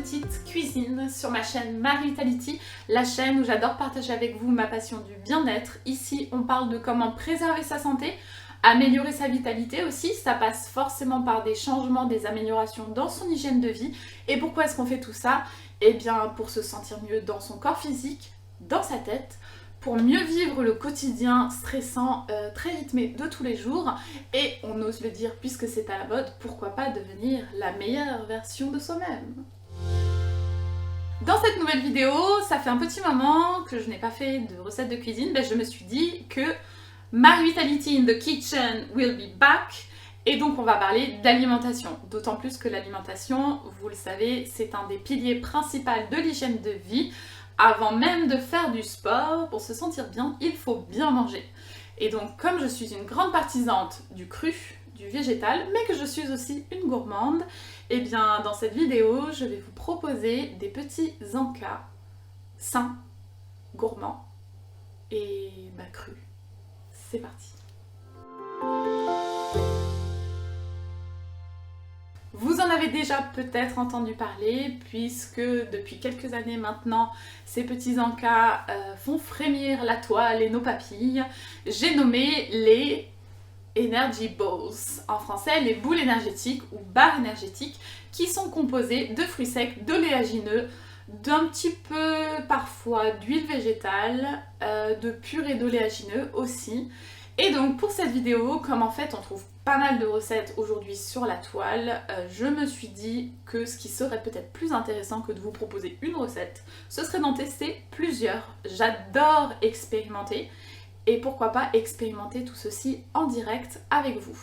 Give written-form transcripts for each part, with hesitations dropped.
petite cuisine sur ma chaîne Marie Vitality, la chaîne où j'adore partager avec vous ma passion du bien-être. Ici, on parle de comment préserver sa santé, améliorer sa vitalité aussi. Ça passe forcément par des changements, des améliorations dans son hygiène de vie. Et pourquoi est-ce qu'on fait tout ça? Eh bien, pour se sentir mieux dans son corps physique, dans sa tête, pour mieux vivre le quotidien stressant, très rythmé de tous les jours. Et on ose le dire puisque c'est à la mode, pourquoi pas devenir la meilleure version de soi-même. Dans cette nouvelle vidéo, ça fait un petit moment que je n'ai pas fait de recette de cuisine, je me suis dit que Marie Vitality in the kitchen will be back. Et donc on va parler d'alimentation, d'autant plus que l'alimentation, vous le savez, c'est un des piliers principaux de l'hygiène de vie. Avant même de faire du sport, pour se sentir bien, il faut bien manger. Et donc comme je suis une grande partisante du cru, du végétal, mais que je suis aussi une gourmande, et bien dans cette vidéo, je vais vous proposer des petits encas sains, gourmands et crus. C'est parti! Vous en avez déjà peut-être entendu parler puisque depuis quelques années maintenant, ces petits encas font frémir la toile et nos papilles. J'ai nommé les Energy Balls, en français les boules énergétiques ou barres énergétiques qui sont composées de fruits secs, d'oléagineux, d'un petit peu parfois d'huile végétale, de purée d'oléagineux aussi. Et donc pour cette vidéo, comme en fait on trouve pas mal de recettes aujourd'hui sur la toile, je me suis dit que ce qui serait peut-être plus intéressant que de vous proposer une recette, ce serait d'en tester plusieurs. J'adore expérimenter et pourquoi pas expérimenter tout ceci en direct avec vous.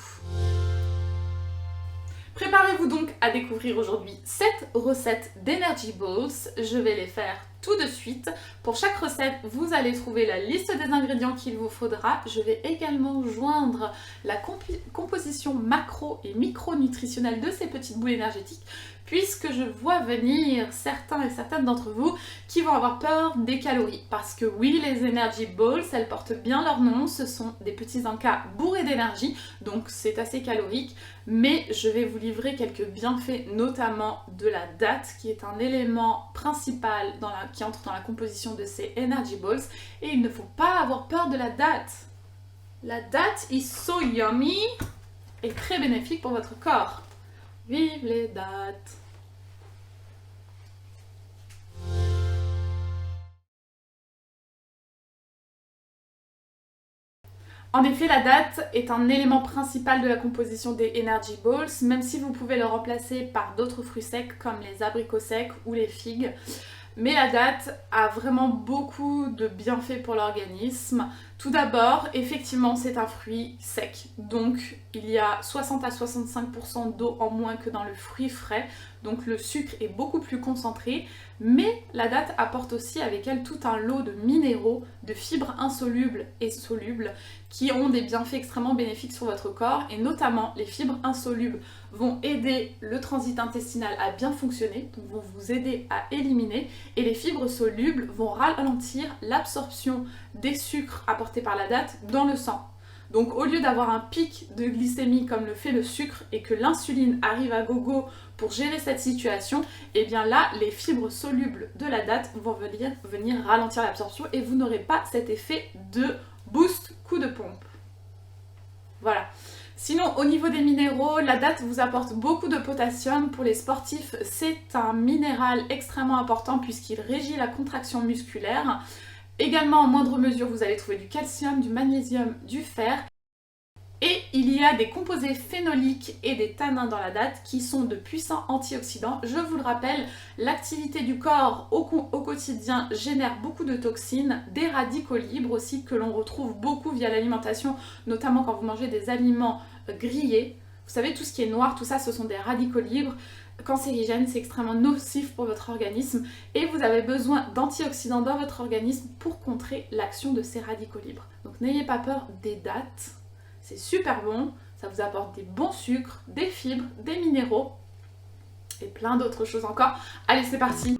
Préparez-vous donc à découvrir aujourd'hui 7 recettes d'Energy Balls. Je vais les faire tout de suite. Pour chaque recette, vous allez trouver la liste des ingrédients qu'il vous faudra. Je vais également joindre la composition macro et micronutritionnelle de ces petites boules énergétiques, puisque je vois venir certains et certaines d'entre vous qui vont avoir peur des calories. Parce que oui, les Energy Balls, elles portent bien leur nom, ce sont des petits encas bourrés d'énergie, donc c'est assez calorique, mais je vais vous livrer quelques bienfaits, notamment de la date, qui est un élément principal qui entre dans la composition de ces Energy Balls, et il ne faut pas avoir peur de la date. La date is so yummy et très bénéfique pour votre corps. Vive les dates! En effet, la date est un élément principal de la composition des Energy Balls, même si vous pouvez le remplacer par d'autres fruits secs comme les abricots secs ou les figues. Mais la date a vraiment beaucoup de bienfaits pour l'organisme. Tout d'abord, effectivement, c'est un fruit sec. Donc, il y a 60 à 65% d'eau en moins que dans le fruit frais. Donc, le sucre est beaucoup plus concentré. Mais la date apporte aussi avec elle tout un lot de minéraux, de fibres insolubles et solubles qui ont des bienfaits extrêmement bénéfiques sur votre corps. Et notamment, les fibres insolubles vont aider le transit intestinal à bien fonctionner, donc vont vous aider à éliminer. Et les fibres solubles vont ralentir l'absorption des sucres apportés par la date dans le sang. Donc au lieu d'avoir un pic de glycémie comme le fait le sucre et que l'insuline arrive à gogo pour gérer cette situation, et bien là, les fibres solubles de la date vont venir ralentir l'absorption et vous n'aurez pas cet effet de boost coup de pompe. Voilà. Sinon, au niveau des minéraux, la date vous apporte beaucoup de potassium. Pour les sportifs, c'est un minéral extrêmement important puisqu'il régit la contraction musculaire. Également, en moindre mesure, vous allez trouver du calcium, du magnésium, du fer. Et il y a des composés phénoliques et des tanins dans la date qui sont de puissants antioxydants. Je vous le rappelle, l'activité du corps au quotidien génère beaucoup de toxines, des radicaux libres aussi que l'on retrouve beaucoup via l'alimentation, notamment quand vous mangez des aliments grillés. Vous savez, tout ce qui est noir, tout ça, ce sont des radicaux libres. Cancérigènes, c'est extrêmement nocif pour votre organisme et vous avez besoin d'antioxydants dans votre organisme pour contrer l'action de ces radicaux libres. Donc n'ayez pas peur des dates. C'est super bon, ça vous apporte des bons sucres, des fibres, des minéraux et plein d'autres choses encore. Allez, c'est parti!